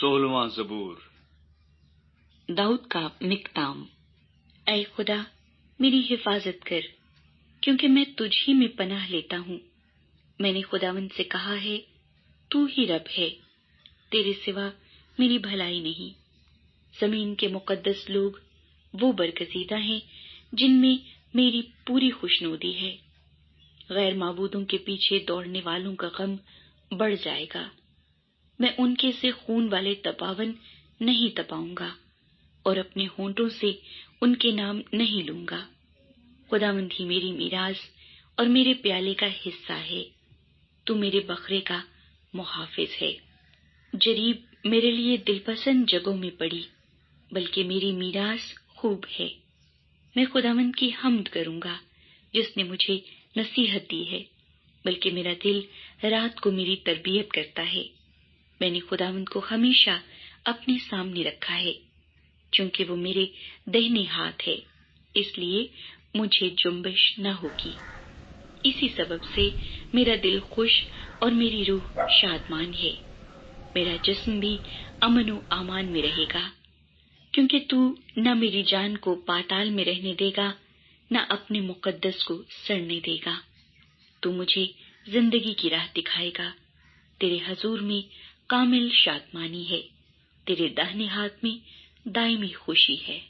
16واں زبور۔ داؤد کا مقدام۔ اے خدا میری حفاظت کر، کیونکہ میں تجھ ہی میں پناہ لیتا ہوں۔ میں نے خداوند سے کہا ہے، تو ہی رب ہے، تیرے سوا میری بھلائی نہیں۔ زمین کے مقدس لوگ وہ برگزیدہ ہیں جن میں میری پوری خوشنودی ہے۔ غیر معبودوں کے پیچھے دوڑنے والوں کا غم بڑھ جائے گا۔ میں ان کے سے خون والے تپاون نہیں تپاؤں گا، اور اپنے ہونٹوں سے ان کے نام نہیں لوں گا۔ خداوند ہی میری میراث اور میرے پیالے کا حصہ ہے، تو میرے بکرے کا محافظ ہے۔ جریب میرے لیے دل پسند جگہوں میں پڑی، بلکہ میری میراث خوب ہے۔ میں خداوند کی حمد کروں گا جس نے مجھے نصیحت دی ہے، بلکہ میرا دل رات کو میری تربیت کرتا ہے۔ میں نے خداوند کو ہمیشہ اپنے سامنے رکھا ہے، چونکہ وہ میرے دہنے ہاتھ ہے، اس لیے مجھے جنبش نہ ہوگی۔ اسی سبب سے میرا دل خوش اور میری روح شادمان ہے۔ میرا جسم بھی امن و امان میں رہے گا، کیونکہ تو نہ میری جان کو پاتال میں رہنے دے گا، نہ اپنے مقدس کو سڑنے دے گا۔ تو مجھے زندگی کی راہ دکھائے گا۔ تیرے حضور میں کامل شادمانی ہے، تیرے داہنے ہاتھ میں دائمی خوشی ہے۔